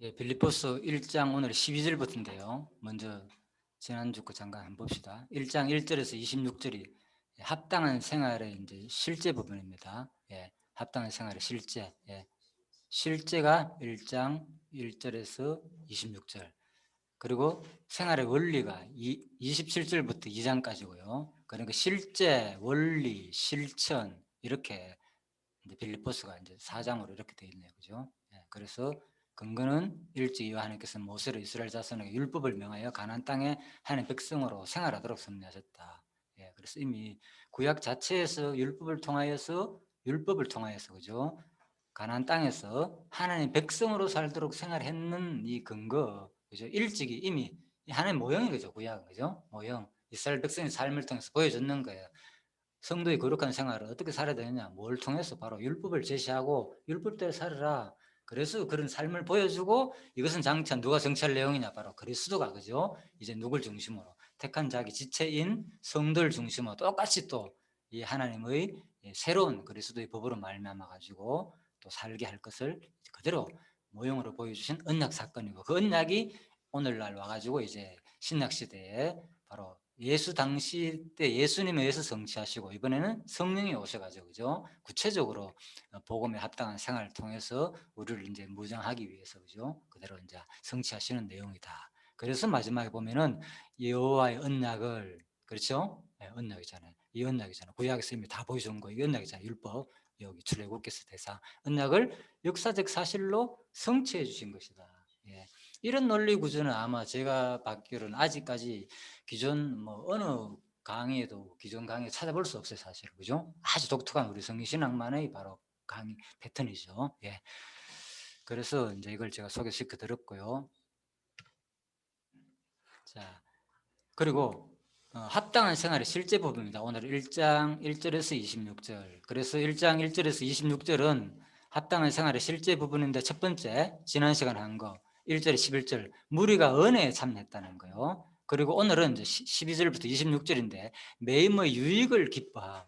예, 빌립보서 1장 오늘 12절부터인데요. 먼저 지난주 거 잠깐 한번 봅시다. 1장 1절에서 26절이 합당한 생활의 이제 실제 부분입니다. 예, 합당한 생활의 실제. 예, 실제가 1장 1절에서 26절. 그리고 생활의 원리가 27절부터 2장까지고요. 그러니까 실제, 원리, 실천 이렇게 이제 빌립보스가 이제 4장으로 이렇게 되어 있네요. 그죠? 예, 그래서 근거는 일찍 하나님께서 모세로 이스라엘 자손에게 율법을 명하여 가나안 땅에 하나님 백성으로 생활하도록 섭리하셨다. 예, 그래서 이미 구약 자체에서 율법을 통하여서 그죠? 가나안 땅에서 하나님 백성으로 살도록 생활했는 이 근거, 그죠? 일찍이 이미 하나님 모형이 그죠? 구약 그죠? 모형 이스라엘 백성의 삶을 통해서 보여줬는 거예요. 성도의 거룩한 생활을 어떻게 살아야 되느냐? 뭘 통해서? 바로 율법을 제시하고 율법대로 살아라. 그래서 그런 삶을 보여주고 이것은 장차 누가 정치할 내용이냐? 바로 그리스도가 그죠? 이제 누굴 중심으로 택한 자기 지체인 성도를 중심으로 똑같이 또 이 하나님의 새로운 그리스도의 법으로 말미암아 가지고 또 살게 할 것을 그대로 모형으로 보여주신 언약 사건이고 그 언약이 오늘날 와가지고 이제 신약 시대에 바로 예수 당시 때 예수님에 의해서 성취하시고 이번에는 성령이 오셔가지고 그죠? 구체적으로 복음에 합당한 생활을 통해서 우리를 이제 무장하기 위해서 그죠? 그대로 이제 성취하시는 내용이다. 그래서 마지막에 보면은 여호와의 언약을 그렇죠? 네, 언약이잖아요. 이 언약이잖아요. 구약에서 이미 다 보여준 거. 이 언약이잖아요. 율법 여기 출애굽께서 대사 언약을 역사적 사실로 성취해 주신 것이다. 예. 이런 논리 구조는 아마 제가 받기로는 아직까지 기존 뭐 어느 강의에도 기존 강의 찾아볼 수 없어요, 사실. 그죠? 아주 독특한 우리 성경신학만의 바로 강의 패턴이죠. 예. 그래서 이제 이걸 제가 소개시켜 드렸고요. 자, 그리고 합당한 생활의 실제 부분입니다. 오늘 1장 1절에서 26절. 그래서 1장 1절에서 26절은 합당한 생활의 실제 부분인데 첫 번째 지난 시간에 한 거 1절에 11절 무리가 은혜에 참여했다는 거요. 그리고 오늘은 이제 12절부터 26절인데 매임의 유익을 기뻐함.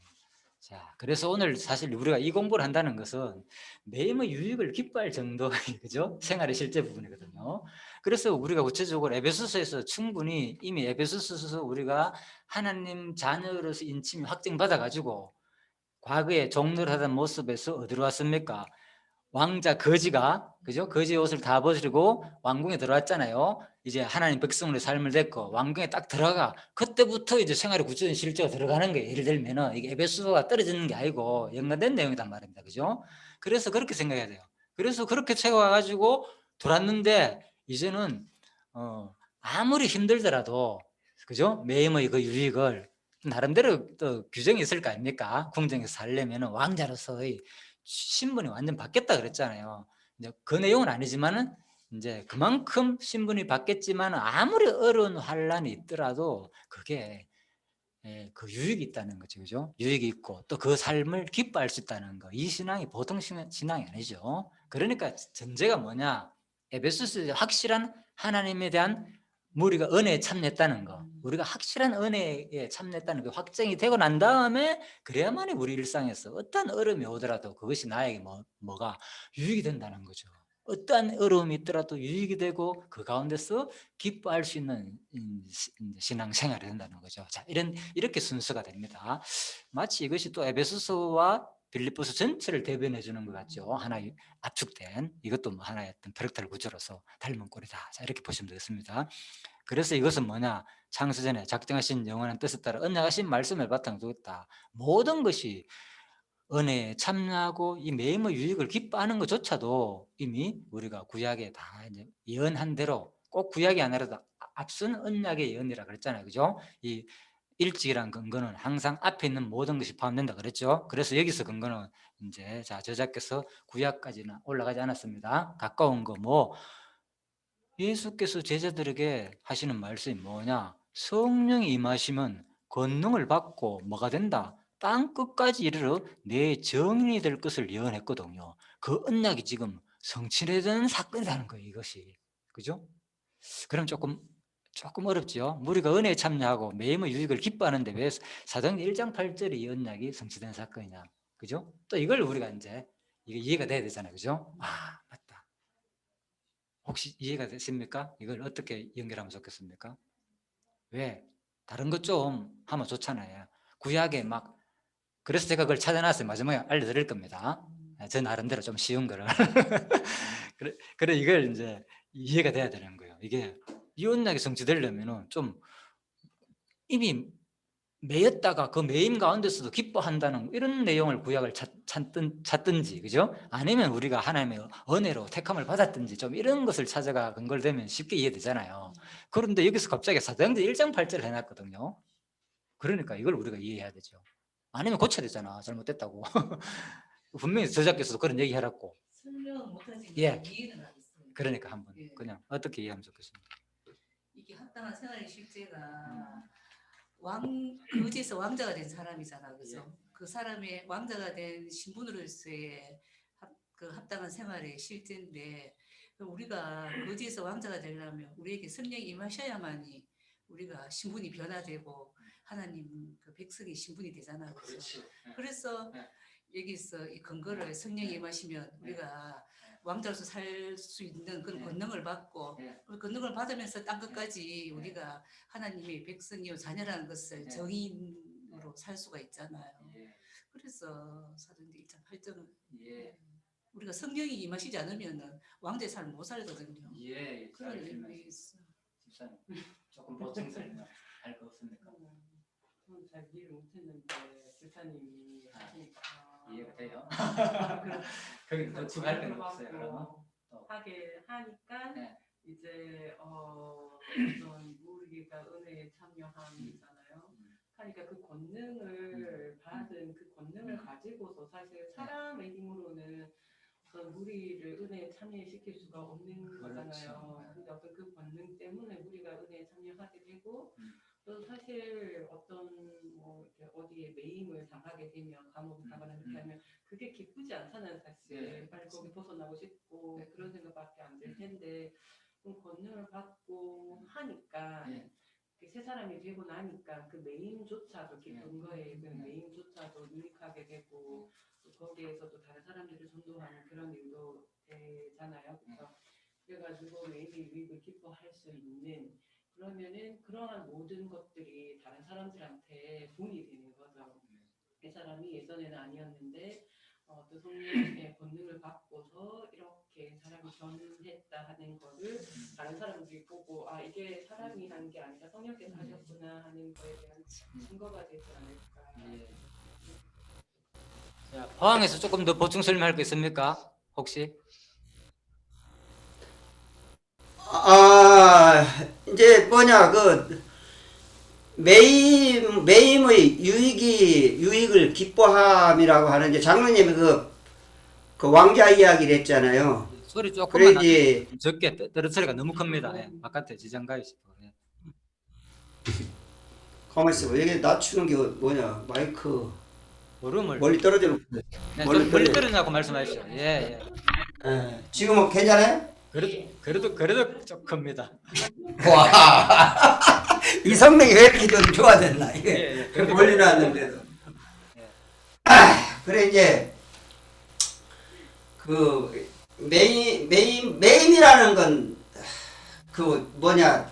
자, 그래서 오늘 사실 우리가 이 공부를 한다는 것은 매임의 유익을 기뻐할 정도의 그죠? 생활의 실제 부분이거든요. 그래서 우리가 구체적으로 에베소서에서 충분히 이미 에베소서에서 우리가 하나님 자녀로서 인침이 확증받아 가지고 과거에 종노릇하던 모습에서 어디로 왔습니까? 왕자 거지가 그죠? 거지의 옷을 다 벗으리고 왕궁에 들어왔잖아요. 이제 하나님 백성으로 삶을 됐고 왕궁에 딱 들어가 그때부터 이제 생활의 구체적인 실제가 들어가는 거예요. 예를 들면은 이게 에베소가 떨어지는 게 아니고 연관된 내용이란 말입니다. 그죠? 그래서 그렇게 생각해야 돼요. 그래서 그렇게 채워가지고 돌았는데 이제는 아무리 힘들더라도 그죠? 매임의 그 유익을 나름대로 또 규정이 있을 거 아닙니까? 궁정에서 살려면 왕자로서의 신분이 완전 바뀌었다 그랬잖아요. 이제 그 내용은 아니지만은 이제 그만큼 신분이 바뀌었지만 아무리 어려운 환란이 있더라도 그게 그 유익이 있다는 거죠, 그죠? 유익이 있고 또 그 삶을 기뻐할 수 있다는 거. 이 신앙이 보통 신앙이 아니죠. 그러니까 전제가 뭐냐? 에베소서 확실한 하나님에 대한 우리가 은혜에 참여했다는 거. 우리가 확실한 은혜에 참여했다는 게 확정이 되고 난 다음에 그래야만이 우리 일상에서 어떠한 어려움이 오더라도 그것이 나에게 뭐가 유익이 된다는 거죠. 어떠한 어려움이 있더라도 유익이 되고 그 가운데서 기뻐할 수 있는 신앙생활이 된다는 거죠. 자, 이렇게 순서가 됩니다. 마치 이것이 또 에베소서와 빌립보서 전체를 대변해 주는 것 같죠. 하나의 압축된 이것도 뭐 하나의 어떤 벼락탈 구조로서 닮은 꼴이다. 자, 이렇게 보시면 되겠습니다. 그래서 이것은 뭐냐? 창세전에 작정하신 영원한 뜻에 따라 언약하신 말씀을 바탕 두었다. 모든 것이 은혜에 참여하고 이 매임의 유익을 기뻐하는 것조차도 이미 우리가 구약에 다 이제 예언한 대로 꼭 구약이 아니라도 앞선 언약의 예언이라 그랬잖아요. 그죠? 이 일찍이란 근거는 항상 앞에 있는 모든 것이 포함된다 그랬죠. 그래서 여기서 근거는 이제 자 저자께서 구약까지는 올라가지 않았습니다. 가까운 거 뭐 예수께서 제자들에게 하시는 말씀이 뭐냐? 성령이 임하시면 권능을 받고 뭐가 된다? 땅 끝까지 이르러 내 정인이 될 것을 예언했거든요. 그 언약이 지금 성취되는 사건이라는 거예요, 이것이. 그죠? 그럼 조금 어렵죠. 우리가 은혜에 참여하고 매임의 유익을 기뻐하는데 왜 사도행전 1장 8절에 이 언약이 성취된 사건이냐? 그죠? 또 이걸 우리가 이제 이게 이해가 돼야 되잖아요. 그죠? 아, 맞다. 혹시 이해가 되십니까? 이걸 어떻게 연결하면 좋겠습니까? 왜? 다른 것 좀 하면 좋잖아요. 구약에 막 그래서 제가 그걸 찾아놨어요. 마지막에 알려드릴 겁니다. 제 나름대로 좀 쉬운 거를. 그래 이걸 이제 이해가 돼야 되는 거예요. 이게 이 언약이 성취되려면은 좀 이미 매였다가 그 매임 가운데서도 기뻐한다는 이런 내용을 구약을 찾든지 그죠? 아니면 우리가 하나님의 은혜로 택함을 받았든지 좀 이런 것을 찾아가 근거되면 쉽게 이해되잖아요. 그런데 여기서 갑자기 사도행전 1장 8절을 해놨거든요. 그러니까 이걸 우리가 이해해야 되죠. 아니면 고쳐야 되잖아. 잘못됐다고. 분명히 저자께서도 그런 얘기 해놨고. 설명은 못하지만 예. 이해는 하겠어요. 그러니까 한번 예. 그냥 어떻게 이해하면 좋겠습니까? 이게 합당한 생활의 실제가 거지에서 왕자가 된 사람이잖아, 그죠? 그 사람의 왕자가 된 신분으로서의 그 합당한 생활의 실제인데, 우리가 거지에서 왕자가 되려면 우리에게 성령이 임하셔야만이 우리가 신분이 변화되고 하나님 그 백성의 신분이 되잖아요, 그렇죠? 그래서 여기서 이 근거를 성령이 임하시면 우리가 왕자로서 살 수 있는 그런 권능을 받고, 그 권능을 받으면서 땅 끝까지 우리가 하나님의 백성이요 자녀라는 것을 정인으로 살 수가 있잖아요. 그래서 사도행전 1장 8절은 우리가 성령이 임하시지 않으면 왕자의 삶을 못 살거든요. 그런 의미가 있어. 집사님 조금 보충 설명할 거 없습니까? 저는 잘 이해를 못했는데 집사님이 하시니까 이해가 돼요? 거기 보충할 건 없어요. 그러면 하게 하니까 네. 이제 어떤 우리가 은혜에 참여함이잖아요. 하니까 그 권능을 받은 그 권능을 가지고서 사실 사람의 힘으로는 어떤 우리를 은혜에 참여시킬 수가 없는 거잖아요. 근데 어떤 그 권능 때문에 우리가 은혜에 참여하게 되고 또 사실 어떤 뭐 이렇게 어디에 매임을 당하게 되면 감옥에 가거나 그렇게 하면 그게 기쁘지 않잖아요, 사실. 빨리 거기 벗어나고 싶고 그런 생각밖에 안 들 텐데 좀 권능을 받고 하니까 새 사람이 되고 나니까 그 매임조차도 기쁜 거에 그 매임조차도 유익하게 되고 또 거기에서도 다른 사람들을 전도하는 그런 일도 되잖아요. 그래가지고 매임의 유익을 기뻐할 수 있는 그러면은 그러한 모든 것들이 다른 사람들한테 돈이 되는 거죠. 이 사람이 예전에는 아니었는데 또 성령의 권능을 받고서 이렇게 사람이 변했다 하는 거를 다른 사람들이 보고 아 이게 사람이 한 게 아니라 성령께서 하셨구나 하는 거에 대한 증거가 되지 않을까. 자, 포항에서 조금 더 보충 설명할 거 있습니까? 혹시? 이제 뭐냐 그 매임의 유익을 기뻐함이라고 하는 이제 장로님이 그 왕자 이야기를 했잖아요. 소리 조금만 그래야지 적게 떨어뜨리가 너무 큽니다. 바깥에 지장가 있어요. 가만 있어봐. 여기 낮추는 게 뭐냐 마이크 얼음을 멀리 떨어져. 멀리 떨어지냐고 말씀하시죠. 지금 뭐 괜찮아요? 그래도 좀 큽니다. 와, 이 성능이 왜 이렇게 좀 좋아졌나 이게 멀리 놨는데도. 그래 이제 그 매임이라는 건 그 뭐냐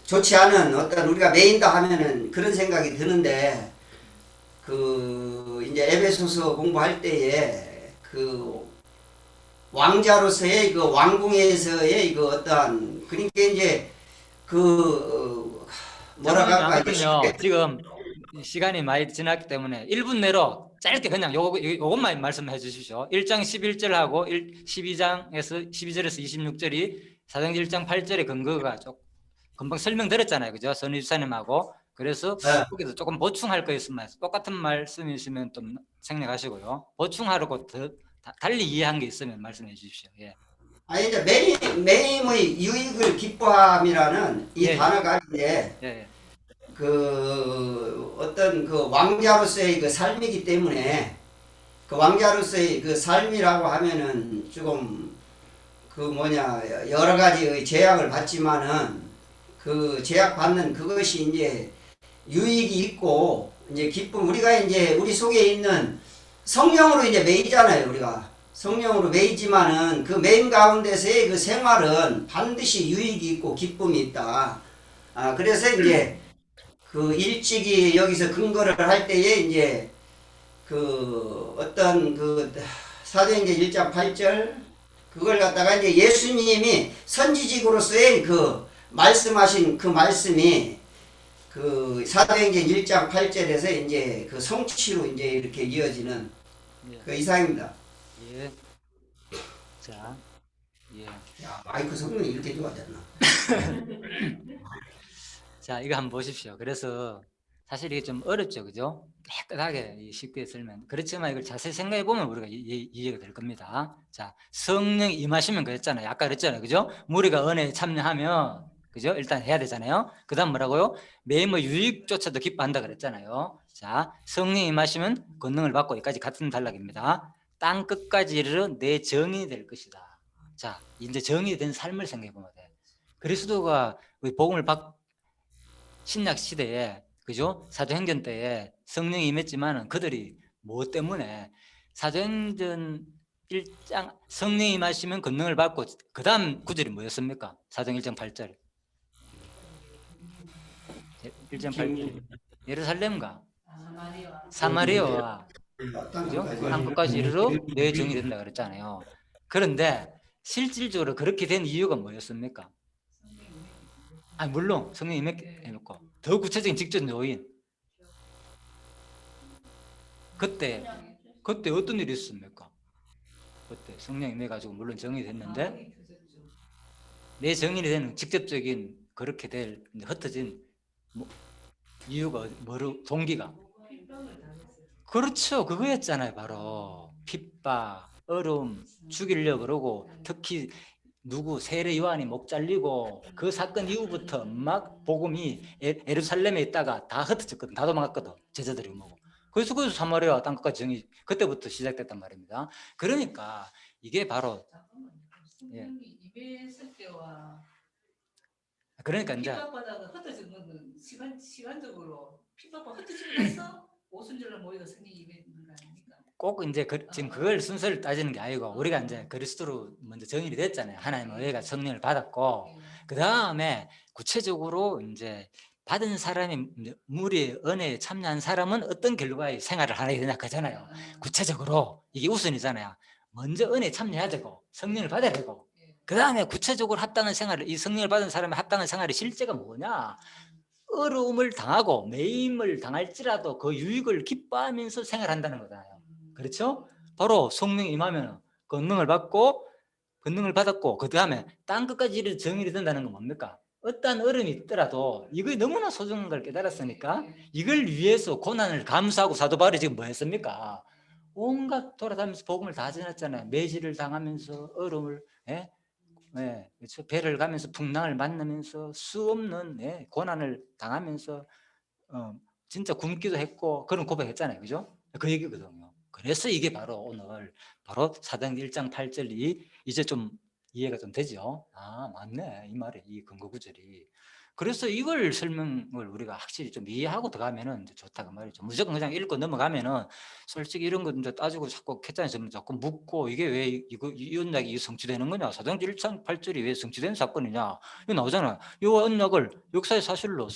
좋지 않은 어떤 우리가 매인다 하면은 그런 생각이 드는데 그 이제 에베소서 공부할 때에 그 왕자로서의 그 왕궁에서의 그 어떠한 그러니까 이제 그 뭐라고 할까 지금 시간이 많이 지났기 때문에 1분 내로 짧게 그냥 요것만 말씀해 주십시오. 1장 11절하고 12장에서 12절에서 26절이 사도행전 1장 8절의 근거가 금방 설명드렸잖아요. 그죠? 선희 집사님하고. 그래서 거기서 조금 보충할 거 있으면 똑같은 말씀이시면 좀 생략하시고요. 보충하려고 더 달리 이해한 게 있으면 말씀해 주십시오. 아니 이제 매임의 유익을 기뻐함이라는 이 단어가 이제 그 어떤 그 왕자로서의 그 삶이기 때문에 그 왕자로서의 그 삶이라고 하면은 조금 그 뭐냐 여러 가지의 제약을 받지만은 그 제약 받는 그것이 이제 유익이 있고 이제 기쁨 우리가 이제 우리 속에 있는 성령으로 이제 매이잖아요 우리가 성령으로 매이지만은 그 매임 가운데서의 그 생활은 반드시 유익이 있고 기쁨이 있다. 그래서 이제 그 일찍이 여기서 근거를 할 때에 이제 그 어떤 그 사도행전 1장 8절 그걸 갖다가 이제 예수님이 선지직으로서의 그 말씀하신 그 말씀이 그 사도행전 1장 8절에서 이제 그 성취로 이제 이렇게 이어지는 예. 그 이상입니다. 예. 자, 예. 야, 마이크 성능이 이렇게 좋아졌나? 자, 이거 한번 보십시오. 그래서 사실 이게 좀 어렵죠, 그죠? 깨끗하게 쉽게 설명. 그렇지만 이걸 자세히 생각해 보면 우리가 이해가 될 겁니다. 자, 성령이 임하시면 그랬잖아요. 아까 그랬잖아요, 그죠? 우리가 은혜에 참여하면, 그죠? 일단 해야 되잖아요. 그다음 뭐라고요? 매임의 유익조차도 기뻐한다 그랬잖아요. 자, 성령이 임하시면 권능을 받고 여기까지 같은 단락입니다. 땅 끝까지 이르러 내 정이 될 것이다. 자, 이제 정이 된 삶을 생각해 보면 돼. 그리스도가 우리 복음을 신약 시대에, 그죠? 사도행전 때에 성령이 임했지만은 그들이 뭐 때문에 사도행전 1장 성령이 임하시면 권능을 받고 그 다음 구절이 뭐였습니까? 사도행전 1장 8절 1장 8절 예루살렘과 사마리아와 그죠? 땅 끝까지 이르러 내 정이 된다 그랬잖아요. 그런데 실질적으로 그렇게 된 이유가 뭐였습니까? 물론 성령이 임했고 더 구체적인 직접 요인 그때 어떤 일이 있었습니까? 그때 성령이 임해가지고 물론 정이 됐는데 내 정인이 되는 직접적인 그렇게 될 흩어진 이유가 뭐로 동기가 그렇죠. 그거였잖아요. 바로 핍박, 얼음, 죽이려고 그러고 특히 누구 세례 요한이 목 잘리고 그 사건 이후부터 막 복음이 예루살렘에 있다가 다 흩어졌거든. 다 도망갔거든. 제자들이 뭐고. 그래서 사마리아 땅끝까지 정이 그때부터 시작됐단 말입니다. 그러니까 이게 바로 성령이 임했을 때와 그러니까 이제 핍박받아가 흩어진 거는 시간적으로 핍박받아 흩어지고 나서 오순절로 모여서 성령이 임했는 거 아닙니까? 꼭 이제 지금 그걸 순서를 따지는 게 아니고 우리가 이제 그리스도로 먼저 정인이 됐잖아요. 하나님의 은혜가 성령을 받았고 그 다음에 구체적으로 이제 받은 사람이 무리의 은혜에 참여한 사람은 어떤 결과의 생활을 하게 되냐 그잖아요. 구체적으로 이게 우선이잖아요. 먼저 은혜에 참여해야 되고 성령을 받아야 되고 그 다음에 구체적으로 합당한 생활을 이 성령을 받은 사람의 합당한 생활의 실제가 뭐냐? 어려움을 당하고 매임을 당할지라도 그 유익을 기뻐하면서 생활한다는 거잖아요. 그렇죠? 바로 성령이 임하면 권능을 받고 권능을 받았고 그 다음에 땅 끝까지 이르러 정의를 된다는 건 뭡니까? 어떠한 어려움이 있더라도 이거 너무나 소중한 걸 깨달았으니까 이걸 위해서 고난을 감수하고 사도 바울이 지금 뭐 했습니까? 온갖 돌아다니면서 복음을 다 전했잖아요. 매질을 당하면서 어려움을 그렇죠. 배를 가면서 풍랑을 만나면서 수 없는 고난을 당하면서 진짜 굶기도 했고 그런 고백했잖아요. 그죠? 그 얘기거든요. 그래서 이게 바로 오늘 바로 사도행전 1장 8절이 이제 좀 이해가 좀 되죠. 맞네. 이 말에 이 근거 구절이. 그래서 이걸 설명을 우리가 확실히 좀 이해하고 들어가면은 이제 좋다 그 말이죠. 무조건 그냥 읽고 넘어가면은 솔직히 이런 거 이제 따지고 자꾸 캐짜에서 자꾸 묻고 이게 왜 이 언약이 성취되는 거냐? 사도행전 1장 8절이 왜 성취된 사건이냐? 이거 나오잖아요. 이 언약을 역사의 사실로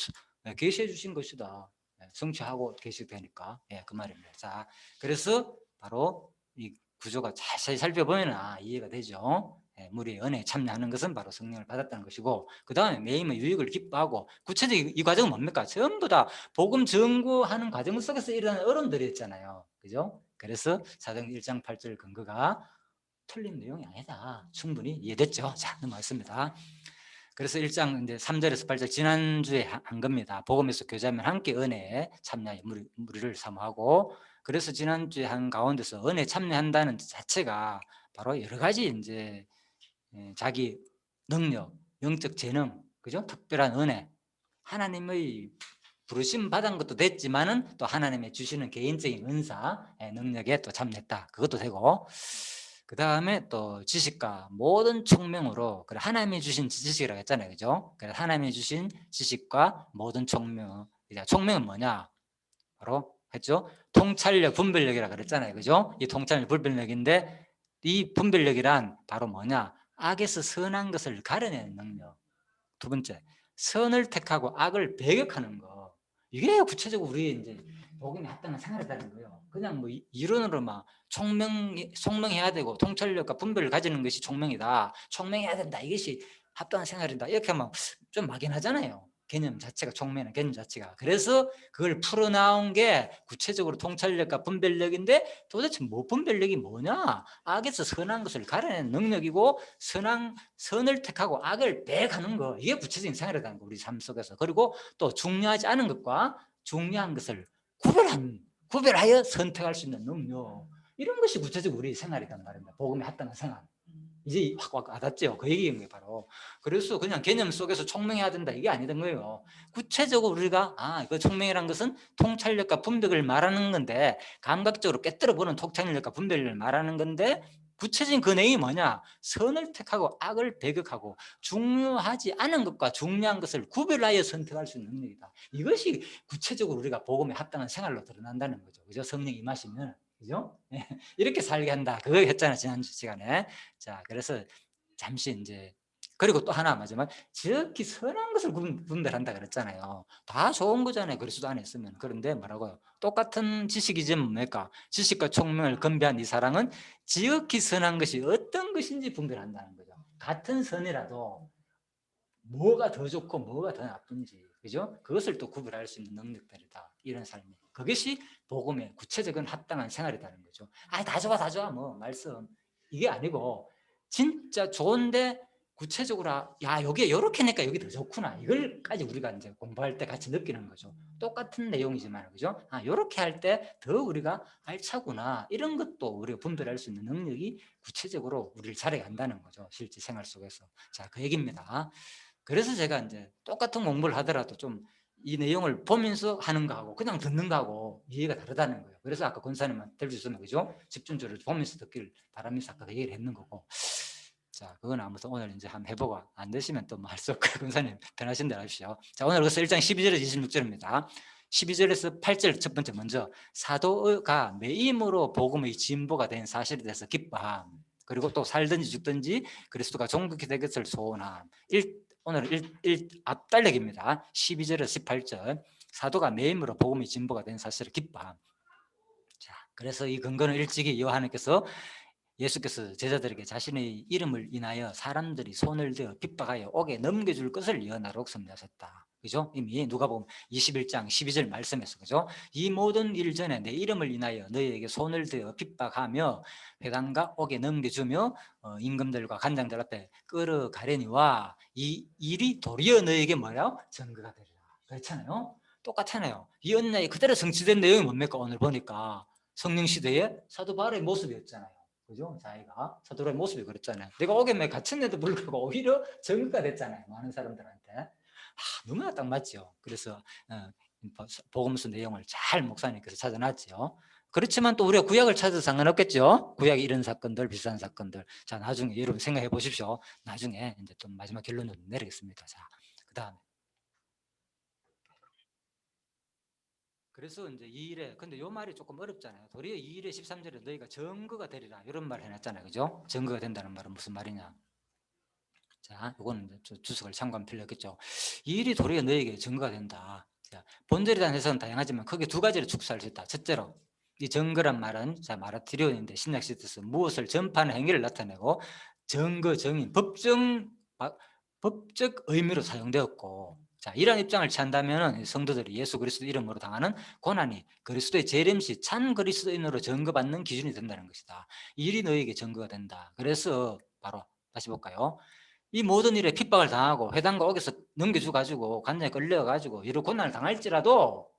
계시해 주신 것이다. 성취하고 계시되니까 그 말입니다. 자, 그래서 바로 이 구조가 자세히 살펴보면 이해가 되죠. 무리의 은혜에 참여하는 것은 바로 성령을 받았다는 것이고 그 다음에 매임의 유익을 기뻐하고 구체적인 이 과정은 뭡니까? 전부 다 복음 전구하는 과정 속에서 일어나는 어려움들이 있잖아요. 그죠? 그래서 사도행전 1장 8절 근거가 틀린 내용이 아니다. 충분히 이해됐죠? 자, 넘어가겠습니다. 그래서 1장 이제 3절에서 8절 지난주에 한 겁니다. 복음에서 교제하면 함께 은혜에 참여하여 무리를 사모하고 그래서 지난주에 한 가운데서 은혜에 참여한다는 자체가 바로 여러 가지 이제 자기 능력, 영적 재능, 그죠? 특별한 은혜, 하나님의 부르심 받은 것도 됐지만은 또 하나님의 주시는 개인적인 은사, 능력에 또 참여했다. 그것도 되고 그 다음에 또 지식과 모든 총명으로 그래 하나님이 주신 지식이라고 했잖아요, 그죠? 그래 하나님이 주신 지식과 모든 총명, 총명은 뭐냐? 바로 했죠. 통찰력, 분별력이라고 그랬잖아요, 그죠? 이 통찰력, 분별력인데 이 분별력이란 바로 뭐냐? 악에서 선한 것을 가려내는 능력. 두 번째, 선을 택하고 악을 배격하는 거. 이게 구체적으로 우리 이제 복음에 합당한 생활이라는 거예요. 그냥 뭐 이론으로 막 총명해야 되고 통찰력과 분별을 가지는 것이 총명이다. 총명해야 된다. 이것이 합당한 생활이다. 이렇게 하면 좀 막연하잖아요. 개념 자체가 총명한 개념 자체가. 그래서 그걸 풀어나온 게 구체적으로 통찰력과 분별력인데 도대체 뭐 분별력이 뭐냐? 악에서 선한 것을 가려내는 능력이고 선을 택하고 악을 배가는 거. 이게 구체적인 생활이라는 거 우리 삶 속에서. 그리고 또 중요하지 않은 것과 중요한 것을 구별하여 선택할 수 있는 능력. 이런 것이 구체적으로 우리 생활이란 말입니다. 복음에 합당한 생활. 이제 확 와닿죠. 그 얘기인 거예요, 바로. 그래서 그냥 개념 속에서 총명해야 된다 이게 아니던 거예요. 구체적으로 우리가 그 총명이란 것은 통찰력과 분별을 말하는 건데, 감각적으로 깨뜨려 보는 통찰력과 분별을 말하는 건데, 구체적인 그 내용이 뭐냐? 선을 택하고 악을 배격하고 중요하지 않은 것과 중요한 것을 구별하여 선택할 수 있는 능력이다. 이것이 구체적으로 우리가 복음에 합당한 생활로 드러난다는 거죠. 그죠? 성령 임하시면. 그죠? 이렇게 살게 한다. 그거 했잖아, 지난 시간에. 자, 그래서 잠시 이제, 그리고 또 하나 마지막, 지극히 선한 것을 분별한다 그랬잖아요. 다 좋은 거잖아요, 그리스도 안에 있으면. 그런데 뭐라고요? 똑같은 지식이지만 뭡니까? 지식과 총명을 겸비한 이 사랑은 지극히 선한 것이 어떤 것인지 분별한다는 거죠. 같은 선이라도 뭐가 더 좋고 뭐가 더 나쁜지, 그죠? 그것을 또 구별할 수 있는 능력들이다. 이런 삶이. 그것이 복음의 구체적인 합당한 생활이라는 거죠. 다 좋아, 다 좋아, 뭐 말씀 이게 아니고 진짜 좋은데 구체적으로 야, 여기 이렇게 하니까 여기 더 좋구나. 이걸까지 우리가 이제 공부할 때 같이 느끼는 거죠. 똑같은 내용이지만, 그죠? 이렇게 할 때 더 우리가 알차구나. 이런 것도 우리가 분별할 수 있는 능력이 구체적으로 우리를 자라게 한다는 거죠. 실제 생활 속에서. 자, 그 얘기입니다. 그래서 제가 이제 똑같은 공부를 하더라도 좀 이 내용을 보면서 하는 거하고 그냥 듣는 거하고 이해가 다르다는 거예요. 그래서 아까 권사님한테 들을 수 있으면, 그죠? 집중적으로 보면서 듣기를 바라면서 아까 그 얘기를 했는 거고. 자, 그건 아무튼 오늘 이제 한번 해보고 안 되시면 또 뭐 할 수 없고 권사님 편하신 대로 하십시오. 자, 오늘 그래서 1장 12절에서 26절입니다. 12절에서 8절 첫 번째 먼저 사도가 매임으로 복음의 진보가 된 사실에 대해서 기뻐함. 그리고 또 살든지 죽든지 그리스도가 종국이 될 것을 소원함. 오늘 앞달력입니다. 12절에서 18절 사도가 매임으로 복음의 진보가 된 사실을 기뻐함. 자, 그래서 이 근거는 일찍이 요한께서 예수께서 제자들에게 자신의 이름을 인하여 사람들이 손을 대어 핍박하여 옥에 넘겨줄 것을 예언하라고 선언하셨다. 그죠? 이미 누가복음 21장 12절 말씀에서, 그죠? 이 모든 일 전에 내 이름을 인하여 너희에게 손을 대어 핍박하며 회당과 옥에 넘겨주며 임금들과 간장들 앞에 끌어가려니와 이 일이 도리어 너희에게 뭐라고? 증거가 되리라. 그렇잖아요. 똑같잖아요. 이 언약이 그대로 성취된 내용이 뭡니까? 오늘 보니까 성령 시대의 사도 바울의 모습이었잖아요. 그죠? 자기가 사도의 모습이 그랬잖아요. 내가 옥에 갇혔는데도 불구하고 오히려 증거가 됐잖아요. 많은 사람들한테. 너무나 딱 맞죠. 그래서 복음서 내용을 잘 목사님께서 찾아놨죠. 그렇지만 또 우리가 구약을 찾아도 상관없겠죠. 구약의 이런 사건들, 비슷한 사건들. 자, 나중에 여러분 생각해 보십시오. 나중에 이제 또 마지막 결론을 내리겠습니다. 자, 그 다음에. 그래서 이제 이 일에, 근데 요 말이 조금 어렵잖아요. 도리어 이 일에 13절에 너희가 증거가 되리라 이런 말 해놨잖아요. 그죠? 증거가 된다는 말은 무슨 말이냐? 자, 요거는 주석을 참고하면 틀렸겠죠. 이 일이 도리어 너희에게 증거가 된다. 자, 본절에 대한 해석은 다양하지만 크게 두 가지로 축소할 수 있다. 첫째로 이 증거란 말은 자 마라티리온인데 신약 시대에서 무엇을 전파하는 행위를 나타내고 증거, 증인, 법적 의미로 사용되었고, 자, 이런 입장을 취한다면 성도들이 예수 그리스도 이름으로 당하는 고난이 그리스도의 재림시 참 그리스도인으로 증거받는 기준이 된다는 것이다. 이 일이 너희에게 증거가 된다. 그래서 바로 다시 볼까요? 이 모든 일에 핍박을 당하고 회당과 옥에서 넘겨줘가지고 관장에 끌려가지고 이런 고난을 당할지라도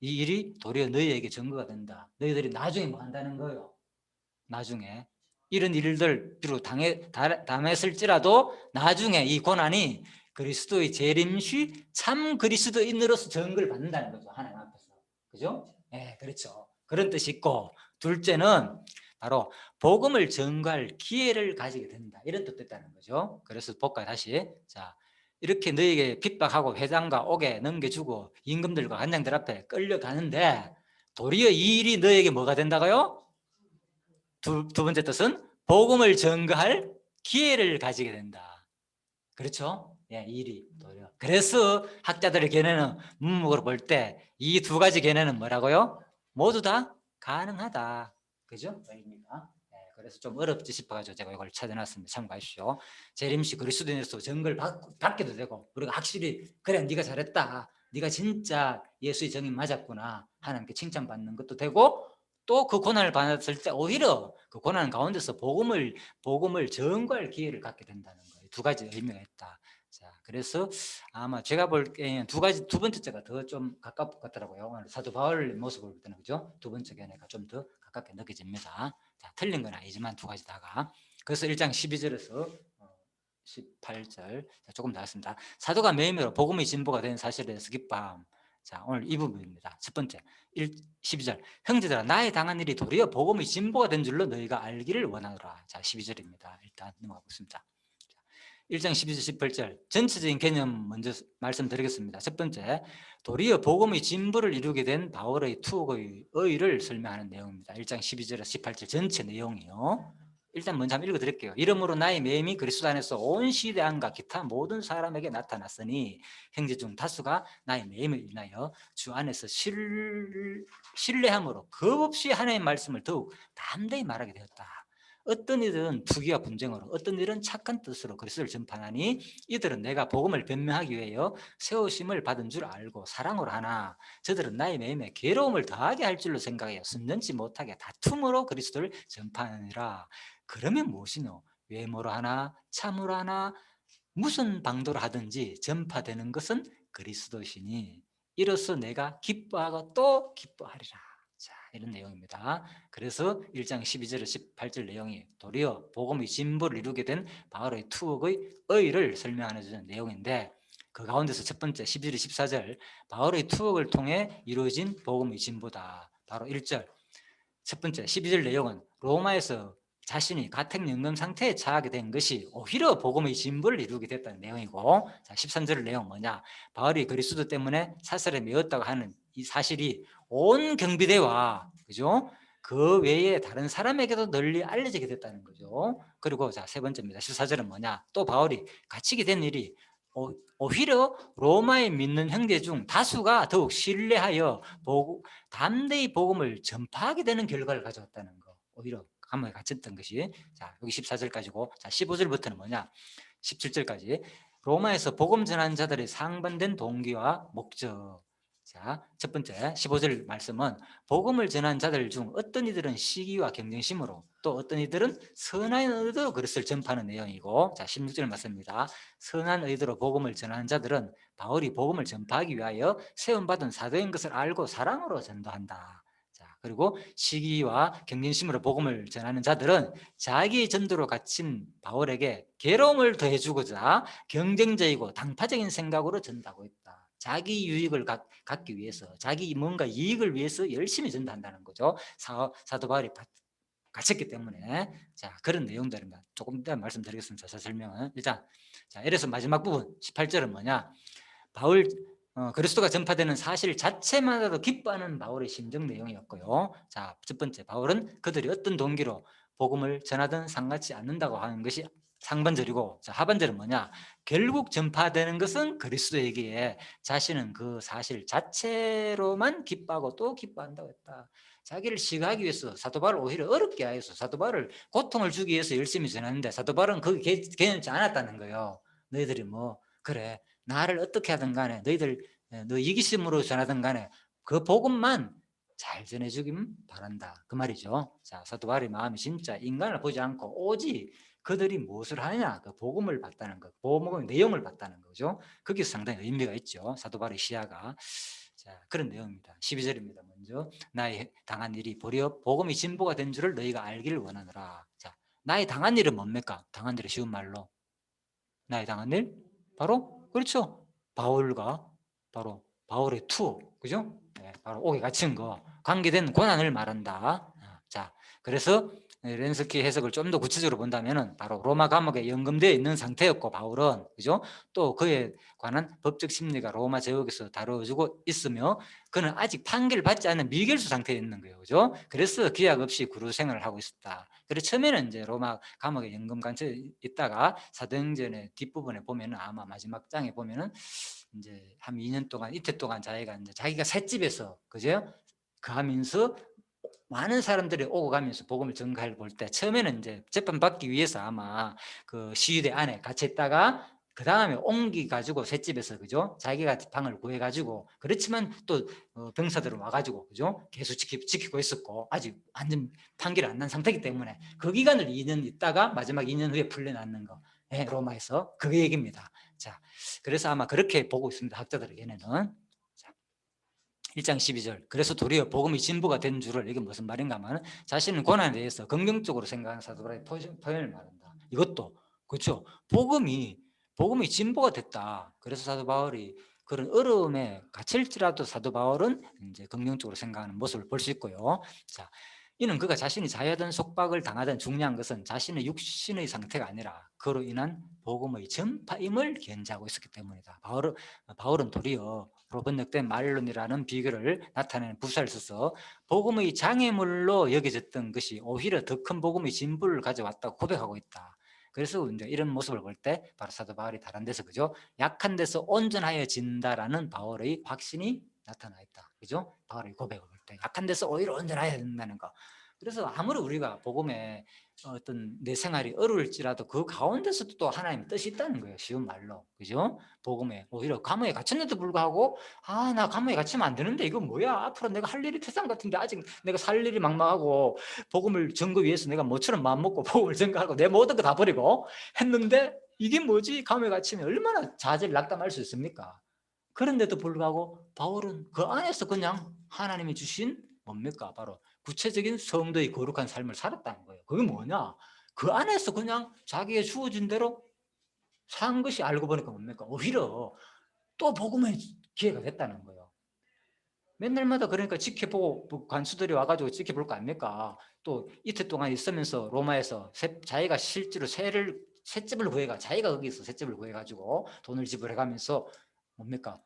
이 일이 도리어 너희에게 증거가 된다. 너희들이 나중에 뭐 한다는 거예요? 나중에 이런 일들 비록 당했을지라도 나중에 이 고난이 그리스도의 재림시 참 그리스도인으로서 증거를 받는다는 거죠. 하나님 앞에서. 그죠? 네, 그렇죠. 그런 뜻이 있고, 둘째는 바로 복음을 증거할 기회를 가지게 된다. 이런 뜻도 있다는 거죠. 그래서 볼까요? 다시. 자, 이렇게 너에게 핍박하고 회당과 옥에 넘겨주고 임금들과 관장들 앞에 끌려가는데 도리어 이 일이 너에게 뭐가 된다고요? 두 번째 뜻은 복음을 전거할 기회를 가지게 된다. 그렇죠? 예, 일이 도리어. 그래서 학자들의 견해는 문목으로 볼 때 이 두 가지 견해는 뭐라고요? 모두 다 가능하다. 그죠? 의미가. 예, 그래서 좀 어렵지 싶어가지고 제가 이걸 찾아놨습니다. 참고하십시오. 재림시 그리스도인으로서 정글 받게도 되고 우리가 확실히 그래 네가 잘했다. 네가 진짜 예수의 정이 맞았구나. 하나님께 칭찬받는 것도 되고 또 그 고난을 받았을 때 오히려 그 고난 가운데서 복음을 전거할 기회를 갖게 된다는 거예요. 두 가지 의미가 있다. 자, 그래서 아마 제가 볼 때는 두 번째가 더 좀 가까울 것 같더라고요. 오늘 사도 바울 모습을 볼 때는 그죠? 두 번째 견해가 좀 더 가깝게 느껴집니다. 자, 틀린 건 아니지만 두 가지 다가. 그래서 1장 12절에서 18절 조금 나왔습니다. 사도가 매일매일 복음의 진보가 된 사실에 대해서 기뻐함. 자, 오늘 이 부분입니다. 첫 번째 12절 형제들아 나의 당한 일이 도리어 복음의 진보가 된 줄로 너희가 알기를 원하노라. 자, 12절입니다. 일단 넘어가 보겠습니다. 1장 12절 18절 전체적인 개념 먼저 말씀드리겠습니다. 첫 번째 도리어 복음의 진보를 이루게 된 바울의 투옥의 의를 설명하는 내용입니다. 1장 12절에서 18절 전체 내용이요. 일단 먼저 한번 읽어드릴게요. 이러므로 나의 매임이 그리스도 안에서 온 시대 안과 기타 모든 사람에게 나타났으니 형제 중 다수가 나의 매임을 인하여 주 안에서 신뢰함으로 겁없이 하나님의 말씀을 더욱 담대히 말하게 되었다. 어떤 이들은 투기와 분쟁으로 어떤 일은 착한 뜻으로 그리스도를 전파하니 이들은 내가 복음을 변명하기 위하여 세우심을 받은 줄 알고 사랑으로 하나 저들은 나의 매임에 괴로움을 더하게 할 줄로 생각하여 순전치 못하게 다툼으로 그리스도를 전파하느니라. 그러면 무엇이노? 외모로 하나 참으로 하나 무슨 방도로 하든지 전파되는 것은 그리스도시니 이로써 내가 기뻐하고 또 기뻐하리라. 자, 이런 내용입니다. 그래서 1장 12절 18절 내용이 도리어 복음의 진보를 이루게 된 바울의 투옥의 의를 설명하는 내용인데 그 가운데서 첫 번째 12절 14절 바울의 투옥을 통해 이루어진 복음의 진보다. 바로 1절 첫 번째 12절 내용은 로마에서 자신이 가택연금 상태에 처하게 된 것이 오히려 복음의 진보를 이루게 됐다는 내용이고, 자, 13절 내용 뭐냐? 바울이 그리스도 때문에 사슬에 매었다고 하는 이 사실이 온 경비대와 그죠? 그 외에 다른 사람에게도 널리 알려지게 됐다는 거죠. 그리고 자, 세 번째입니다. 14절은 뭐냐? 또 바울이 갇히게 된 일이 오히려 로마에 믿는 형제 중 다수가 더욱 신뢰하여 담대히 복음을 전파하게 되는 결과를 가져왔다는 거. 오히려 감옥에 갇혔던 것이. 자, 여기 14절까지고, 자, 15절부터는 뭐냐? 17절까지 로마에서 복음 전한 자들의 상반된 동기와 목적. 자, 첫 번째 15절 말씀은 복음을 전한 자들 중 어떤 이들은 시기와 경쟁심으로 또 어떤 이들은 선한 의도로 그리스도를 전파하는 내용이고, 자, 16절 말씀입니다. 선한 의도로 복음을 전하는 자들은 바울이 복음을 전파하기 위하여 세움받은 사도인 것을 알고 사랑으로 전도한다. 자, 그리고 시기와 경쟁심으로 복음을 전하는 자들은 자기 전도로 갇힌 바울에게 괴로움을 더해주고자 경쟁적이고 당파적인 생각으로 전도하고 있다. 자기 유익을 갖기 위해서, 자기 뭔가 이익을 위해서 열심히 전도한다는 거죠. 사도 바울이 갇혔기 때문에. 자, 그런 내용들입니다. 조금 이따 말씀드리겠습니다. 자세히 설명은. 일단 자, 이래서 마지막 부분 18절은 뭐냐? 바울 그리스도가 전파되는 사실 자체만으로도 기뻐하는 바울의 심정 내용이었고요. 자, 첫 번째 바울은 그들이 어떤 동기로 복음을 전하든 상관치 않는다고 하는 것이 상반절이고, 자, 하반절은 뭐냐? 결국 전파되는 것은 그리스도에게 자신은 그 사실 자체로만 기뻐하고 또 기뻐한다고 했다. 자기를 시기하기 위해서 사도 바울을 오히려 어렵게 하여서 사도 바울을 고통을 주기 위해서 열심히 전하는데 사도 바울은 그게 개념치 않았다는 거예요. 너희들이 뭐 그래 나를 어떻게 하든 간에 너 이기심으로 전하든 간에 그 복음만 잘 전해주기를 바란다. 그 말이죠. 자, 사도 바울의 마음이 진짜 인간을 보지 않고 오직 그들이 무엇을 하느냐, 그 복음을 받다는 것, 복음의 내용을 받다는 거죠. 거기서 상당히 의미가 있죠. 사도 바울의 시야가. 자, 그런 내용입니다. 12절입니다. 먼저 나의 당한 일이 도리어 복음이 진보가 된 줄을 너희가 알기를 원하노라. 자, 나의 당한 일은 뭡니까? 당한 일은 쉬운 말로 나의 당한 일? 바로 그렇죠. 바로 바울의 투, 그죠? 네, 바로 옥에 갇힌 거, 관계된 고난을 말한다. 자, 그래서 렌스키 해석을 좀 더 구체적으로 본다면은 바로 로마 감옥에 연금되어 있는 상태였고 바울은 그죠? 또 그에 관한 법적 심리가 로마 제국에서 다뤄지고 있으며 그는 아직 판결을 받지 않은 미결수 상태에 있는 거예요, 그죠? 그래서 기약 없이 구루 생활을 하고 있었다. 그래서 처음에는 이제 로마 감옥에 연금 갇혀 있다가 사도행전의 뒷부분에 보면은 아마 마지막 장에 보면은 이제 한 2년 동안 이틀 동안 자기가 셋집에서 그죠? 가면서 많은 사람들이 오고 가면서 복음을 전가를 볼 때 처음에는 이제 재판 받기 위해서 아마 그 시위대 안에 갇혀 있다가 그 다음에 옮기 가지고 셋집에서 그죠? 자기가 방을 구해 가지고 그렇지만 또 병사들은 와 가지고 그죠? 계속 지키고 있었고 아직 완전 판결이 안 난 상태이기 때문에 그 기간을 2년 있다가 마지막 2년 후에 풀려났는 거. 네, 로마에서 그 얘기입니다. 자, 그래서 아마 그렇게 보고 있습니다. 학자들에게는. 1장 12절. 그래서 도리어 복음이 진보가 된 줄을, 이게 무슨 말인가 하면 자신은 고난에 대해서 긍정적으로 생각하는 사도 바울의 표현을 말한다. 이것도 그렇죠. 복음이 진보가 됐다. 그래서 사도 바울이 그런 어려움에 갇힐지라도 사도 바울은 이제 긍정적으로 생각하는 모습을 볼 수 있고요. 자, 이는 그가 자신이 자유하든 속박을 당하든 중요한 것은 자신의 육신의 상태가 아니라 그로 인한 복음의 전파임을 견지하고 있었기 때문이다. 바울은 도리어 번역된 말론이라는 비결을 나타내는 부사를 써서 복음의 장애물로 여겨졌던 것이 오히려 더 큰 복음의 진보를 가져왔다고 고백하고 있다. 그래서 이제 이런 모습을 볼 때 바로 사도 바울이 다른 데서 그죠? 약한 데서 온전하여진다라는 바울의 확신이 나타나 있다. 그죠? 바울의 고백을 볼 때 약한 데서 오히려 온전해야 된다는 거. 그래서 아무리 우리가 복음에 어떤 내 생활이 어려울지라도 그 가운데서도 또 하나님의 뜻이 있다는 거예요. 쉬운 말로. 그죠? 복음에 오히려 감옥에 갇혔는데도 불구하고 나 감옥에 갇히면 안 되는데 이거 뭐야? 앞으로 내가 할 일이 태산 같은데 아직 내가 살 일이 막막하고 복음을 전거 위해서 내가 모처럼 마음먹고 복음을 전가하고 내 모든 거 다 버리고 했는데 이게 뭐지? 감옥에 갇히면 얼마나 자질을 낙담할 수 있습니까? 그런데도 불구하고 바울은 그 안에서 그냥 하나님이 주신 뭡니까? 바로 구체적인 성도의 거룩한 삶을 살았다는 거예요. 그게 뭐냐? 그 안에서 그냥 자기의 주어진 대로 산 것이 알고 보니까 뭡니까? 오히려 또 복음의 기회가 됐다는 거예요. 맨날마다 그러니까 지켜보고 관수들이 와가지고 지켜볼 거 아닙니까? 또 이틀 동안 있으면서 로마에서 자기가 실제로 셋집을 구해가 자기가 거기서 셋집을 구해가지고 돈을 지불해가면서 뭡니까?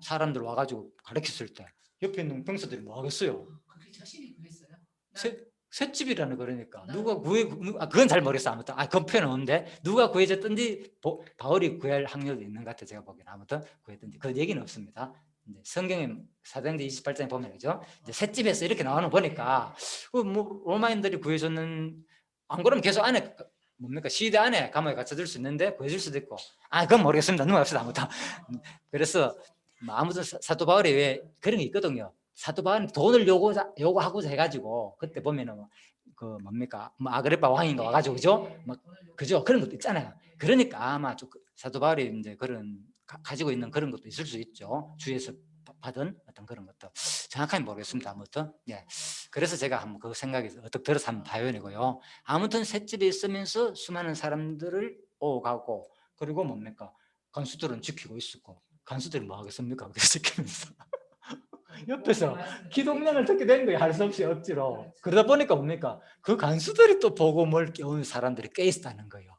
사람들 와가지고 가르쳤을 때 옆에 있는 병사들이 뭐 하겠어요? 그게 자신이 그랬어요. 셋집이라는 그러니까 누가 그건 잘 모르겠어. 아무튼 그건 표현 없는데 누가 구해줬든지 바울이 구할 확률도 있는 것 같아. 제가 보기에는 아무튼 구했든지 그 얘기는 없습니다. 이제 성경에 사도행전 28장에 보면 그죠? 이제 셋집에서 이렇게 나오는 보니까 뭐 로마인들이 구해줬는 안 그러면 계속 안에 뭡니까 시대 안에 감옥에 갇혀둘 수 있는데 구해줄 수도 있고 그건 모르겠습니다. 넘어갑시다. 아무튼 그래서 아무튼 사도 바울이 왜 그런 게 있거든요. 사도 바울은 돈을 요구하고자 해가지고 그때 보면은 그 뭡니까 아그리파 왕인가 와가지고 그죠? 그죠? 그런 것도 있잖아요. 그러니까 아마 사도 바울이 이제 그런 가지고 있는 그런 것도 있을 수 있죠. 주에서 받은 어떤 그런 것도 정확하게 모르겠습니다. 아무튼 그래서 제가 한번 그 생각이 어떻게 들어서 한번 바연이고요. 아무튼 셋집에 있으면서 수많은 사람들을 오고 가고 그리고 뭡니까 간수들은 지키고 있었고 간수들이 뭐 하겠습니까? 그래서 지키면서 옆에서 기독량을 듣게 된 거예요. 할 수 없이 억지로. 그러다 보니까 뭡니까? 그 간수들이 또 복음을 깨우는 사람들이 꽤 있다는 거예요.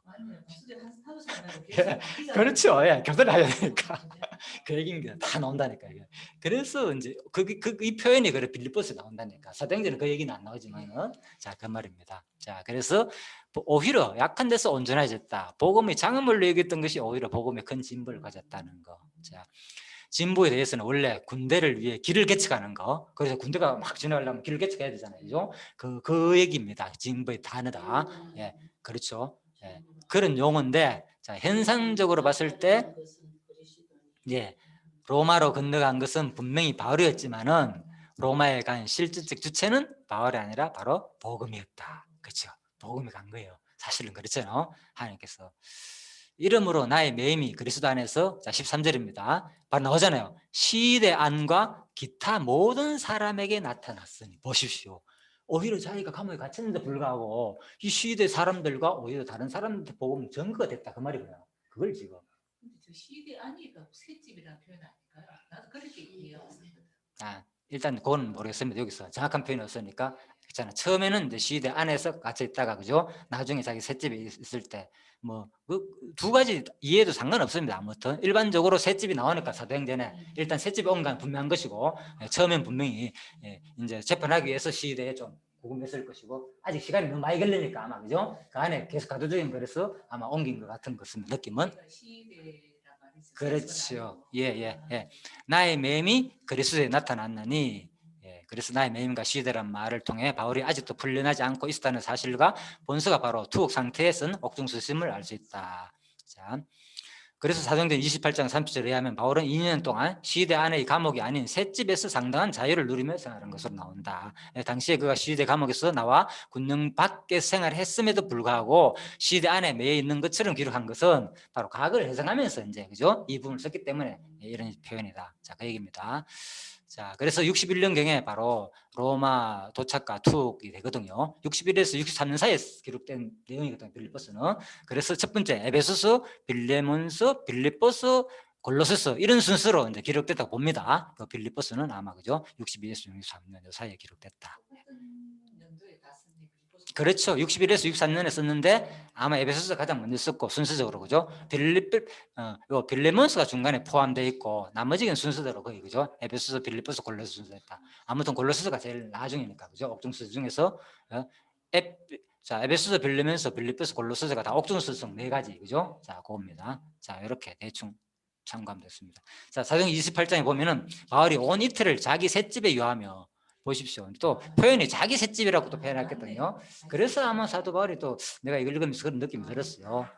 그렇죠. 교대를 해야 되니까. 그 얘기는 다 나온다니까. 그래서 이제 이 표현이 그래 빌립보스에 나온다니까. 사도행전은 그 얘기는 안 나오지만은 그 말입니다. 그래서 오히려 약한 데서 온전해졌다. 복음이 장애물로 여겼던 것이 오히려 복음의 큰 진보를 가졌다는 거. 진보에 대해서는 원래 군대를 위해 길을 개척하는 거. 그래서 군대가 막 진화하려면 길을 개척해야 되잖아요. 그죠? 그 얘기입니다. 진보의 단어다. 그렇죠. 그런 용어인데 현상적으로 봤을 때 로마로 건너간 것은 분명히 바울이었지만은 로마에 간 실질적 주체는 바울이 아니라 바로 복음이었다. 그렇죠? 복음이 간 거예요. 사실은 그렇잖아요. 하나님께서 이름으로 나의 매임이 그리스도 안에서 13절입니다. 바로 나오잖아요. 시대 안과 기타 모든 사람에게 나타났으니 보십시오. 오히려 자기가 감옥에 갇혔는데 불구하고 이 시대 사람들과 오히려 다른 사람한테 복음 전거가 됐다 그 말이고요. 그걸 지금 저 시대 아니가 셋집이라는 표현 아닐까요? 나도 그렇게 이해했습니다. 일단 그건 모르겠습니다. 여기서 정확한 표현이 없으니까 그렇잖아. 처음에는 이제 시위대 안에서 갇혀 있다가 그죠? 나중에 자기 셋집에 있을 때 뭐 그 두 가지 이해도 상관없습니다. 아무튼 일반적으로 셋집이 나오니까 사도행전에 일단 셋집에 온 건 분명한 것이고 처음엔 분명히 이제 재판하기 위해서 시위대에 좀 구금했을 것이고 아직 시간이 너무 많이 걸리니까 아마 그죠? 그 안에 계속 가두적인 거라서 아마 옮긴 것 같은 것입니다. 느낌은. 시대란 말이죠. 그렇죠. 예. 나의 매임이 그리스도에 나타났나니 그래서 나의 매임과 시대란 말을 통해 바울이 아직도 풀려나지 않고 있다는 사실과 본서가 바로 투옥 상태에 쓴 옥중수심을 알 수 있다. 자, 그래서 사도행전 28장 30절에 의하면 바울은 2년 동안 시대 안의 감옥이 아닌 셋집에서 상당한 자유를 누리며 생활한 것으로 나온다. 당시에 그가 시대 감옥에서 나와 군령 밖에 생활했음에도 불구하고 시대 안에 매여 있는 것처럼 기록한 것은 바로 과거를 해석하면서 이제 그죠? 이 부분을 썼기 때문에 이런 표현이다. 자, 그 얘기입니다. 자, 그래서 61년경에 바로 로마 도착과 투옥이 되거든요. 61에서 63년 사이에 기록된 내용이거든요. 빌립보스는. 그래서 첫 번째 에베소서, 빌레몬서, 빌립보스, 골로새서 이런 순서로 이제 기록됐다고 봅니다. 그 빌립보스는 아마 그죠? 62에서 63년 사이에 기록됐다. 연도에 다 쓴 그렇죠. 61에서 63년에 썼는데 아마 에베소서 가장 먼저 썼고 순서적으로 그죠? 빌레몬스가 중간에 포함되어 있고 나머지는 순서대로 거의 그죠? 에베소서, 빌립보서, 골로새 순서였다. 아무튼 골로새서가 제일 나중이니까 그죠? 옥중서 중에서 자 에베소서, 빌레몬서, 빌립보서, 골로새서가 다 옥중서 네 가지 그죠? 자 그겁니다. 자 이렇게 대충 참고하면 됐습니다. 자 사도행전 28장에 보면은 바울이 온 이틀을 자기 셋집에 유하며 보십시오. 또 표현이 자기 셋집이라고 또 표현했거든요. 그래서 아마 사도 바울이 또 내가 이걸 읽으면서 그런 느낌이 들었어요.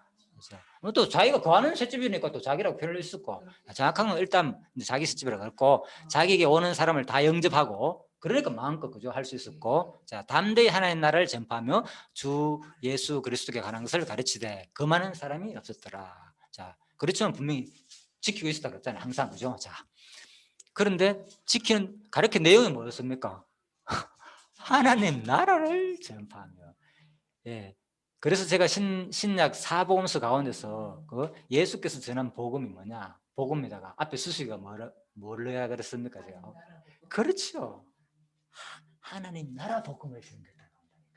그래서 또 자기가 거하는 셋집이니까 또 자기라고 표현을 했었고 정확한 건 일단 자기 셋집이라고 했고 자기에게 오는 사람을 다 영접하고 그러니까 마음껏 그죠 할 수 있었고 자 담대히 하나님 나라를 전파하며 주 예수 그리스도께 관한 것을 가르치되 그만한 사람이 없었더라. 자 그렇지만 분명히 지키고 있었다 그랬잖아요. 항상 그죠. 자 그런데 지키는 가르친 내용이 뭐였습니까? 하나님 나라를 전파하며. 예. 그래서 제가 신약 사복음서 가운데서 그 예수께서 전한 복음이 뭐냐? 복음에다가 앞에 수식어가 뭘 넣어야 그랬습니까? 제가. 그렇죠. 하나님 나라 복음을 전했다.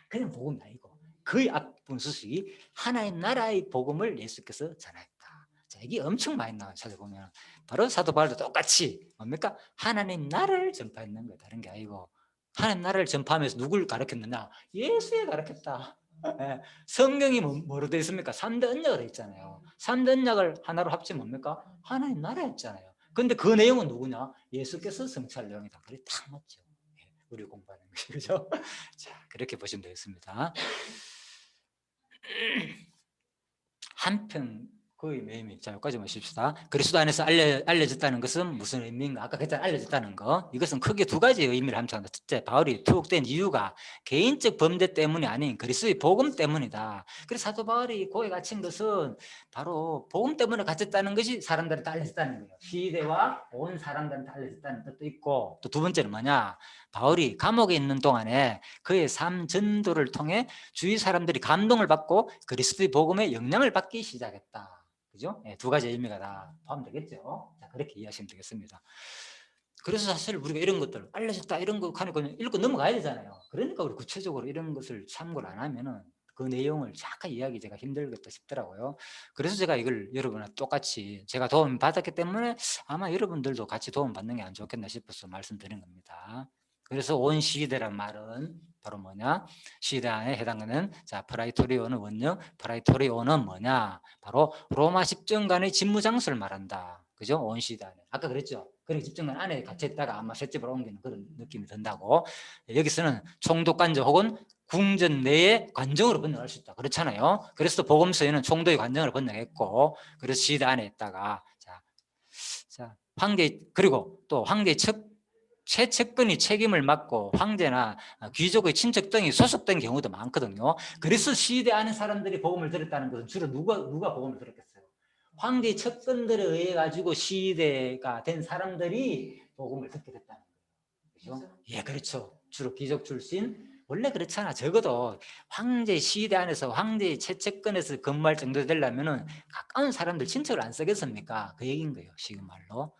그냥 복음이 아니고 그 앞분 수식이 하나님 나라의 복음을 예수께서 전했다. 자, 이게 엄청 많이 나와요. 찾아보면 바로 사도 바울도 똑같이 뭡니까? 하나님 나라를 전파했는 거예요. 다른 게 아니고 하나님 나라를 전파하면서 누굴 가르쳤느냐? 예수에 가르쳤다. 예. 성경이 뭐로 되어 있습니까? 3대 언약으로 되어 있잖아요. 3대 언약을 하나로 합치면 뭡니까? 하나님 나라였잖아요. 근데 그 내용은 누구냐? 예수께서 성취할 내용이다. 그게 딱 맞죠. 예. 우리 공부하는 것이 그죠? 자, 그렇게 보시면 되겠습니다. 한편 그의 매임이 자 여기까지 마십시다. 그리스도 안에서 알려졌다는 것은 무슨 의미인가? 아까 그랬잖아요. 알려졌다는 거. 이것은 크게 두 가지 의미를 함축한다. 첫째, 바울이 투옥된 이유가 개인적 범죄 때문이 아닌 그리스도의 복음 때문이다. 그래서 사도 바울이 고에 갇힌 것은 바로 복음 때문에 갇혔다는 것이 사람들한테 알려졌다는 거예요. 시대와 온 사람들한테 알려졌다는 뜻도 있고 또 두 번째는 뭐냐? 바울이 감옥에 있는 동안에 그의 삶 전도를 통해 주위 사람들이 감동을 받고 그리스도의 복음에 영향을 받기 시작했다. 그죠? 네, 두 가지 의미가 다 포함되겠죠. 자, 그렇게 이해하시면 되겠습니다. 그래서 사실 우리가 이런 것들 알려졌다 이런 거 하니까 읽고 넘어가야 되잖아요. 그러니까 우리 구체적으로 이런 것을 참고를 안 하면은 그 내용을 잠깐 이야기 제가 힘들겠다 싶더라고요. 그래서 제가 이걸 여러분과 똑같이 제가 도움 받았기 때문에 아마 여러분들도 같이 도움 받는 게 안 좋겠나 싶어서 말씀드린 겁니다. 그래서 온 시대란 말은 바로 뭐냐? 시대 안에 해당하는 자 프라이토리오는 원령, 프라이토리오는 뭐냐? 바로 로마 집정관의 직무 장소를 말한다. 그죠? 온 시대 안에. 아까 그랬죠. 그리고 집정관 안에 갇혀 있다가 아마 셋집으로 옮기는 그런 느낌이 든다고. 여기서는 총독관저 혹은 궁전 내의 관정으로 번역할 수 있다. 그렇잖아요. 그래서 복음서에는 총독의 관정을 번역했고, 그래서 시대 안에 있다가 자 황제 그리고 또 황제의 최측근이 책임을 맡고 황제나 귀족의 친척 등이 소속된 경우도 많거든요. 그래서 시대 안에 사람들이 복음을 들었다는 것은 주로 누가 복음을 들었겠어요? 황제의 측근들에 의해 가지고 시대가 된 사람들이 복음을 듣게 됐다는 거예요. 그렇죠? 예, 그렇죠. 주로 귀족 출신. 원래 그렇잖아. 적어도 황제 시대 안에서 황제의 최측근에서 근무할 정도 되려면은 가까운 사람들 친척을 안 쓰겠습니까? 그 얘기인 거예요. 지금 말로.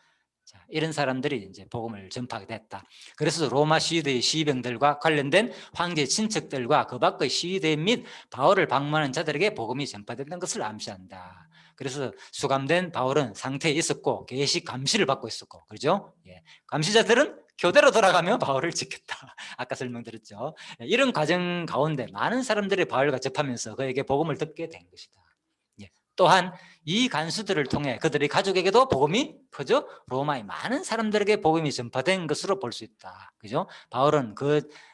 자, 이런 사람들이 이제 복음을 전파하게 됐다. 그래서 로마 시위대의 시병들과 관련된 황제 친척들과 그 밖의 시위대 및 바울을 방문한 자들에게 복음이 전파됐다는 것을 암시한다. 그래서 수감된 바울은 상태에 있었고 계시 감시를 받고 있었고, 그렇죠? 예. 감시자들은 교대로 돌아가며 바울을 지켰다. 아까 설명드렸죠. 예. 이런 과정 가운데 많은 사람들이 바울과 접하면서 그에게 복음을 듣게 된 것이다. 예. 또한 이 간수들을 통해 그들의 가족에게도 복음이 그죠? 로마의 많은 사람들에게 복음이 전파된 것으로 볼 수 있다. 그죠? 바울은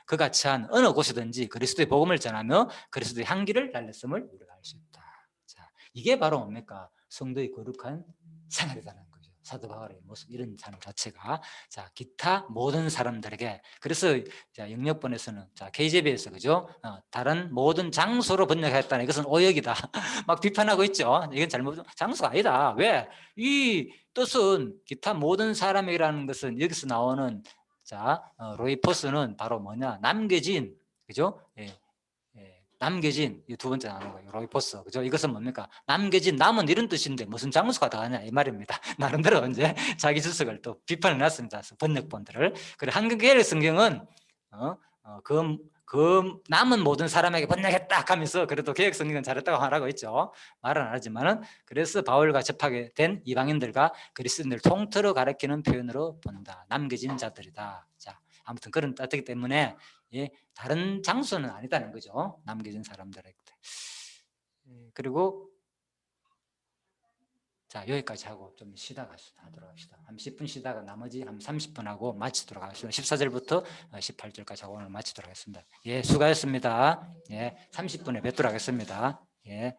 그가 처한 어느 곳이든지 그리스도의 복음을 전하며 그리스도의 향기를 날렸음을 우리가 알 수 있다. 자, 이게 바로 뭡니까? 성도의 거룩한 생활이라는 거죠. 사도 바울의 모습, 이런 삶 자체가. 자, 기타 모든 사람들에게. 그래서 자, 영역본에서는 자, KJV에서 그죠? 다른 모든 장소로 번역했다는 이것은 오역이다. 막 비판하고 있죠. 이건 잘못, 장소가 아니다. 왜? 이 뜻은 기타 모든 사람이라는 것은 여기서 나오는 자, 로이포스는 바로 뭐냐? 남겨진, 그죠? 예. 남겨진, 이 두 번째 나오는 거예요. 로이포스. 그죠? 이것은 뭡니까? 남겨진, 남은 이런 뜻인데 무슨 장수가 다하냐 이 말입니다. 나름대로 이제 자기 주석을 또 비판해 놨습니다. 번역본들을. 그리고 한국의 성경은 그 남은 모든 사람에게 번역했다 하면서 그래도 개혁 성경은 잘했다고 말하고 있죠. 말은 안 하지만은 그래서 바울과 접하게 된 이방인들과 그리스도인들 통틀어 가리키는 표현으로 본다. 남겨진 자들이다. 자, 아무튼 그런 뜻이기 때문에 예, 다른 장소는 아니다는 거죠. 남겨진 사람들에게. 그리고 자, 여기까지 하고 좀 쉬다가 하도록 합시다. 한 10분 쉬다가 나머지 한 30분 하고 마치도록 하겠습니다. 14절부터 18절까지 하고 오늘 마치도록 하겠습니다. 예, 수고하셨습니다. 예, 30분에 뵙도록 하겠습니다. 예.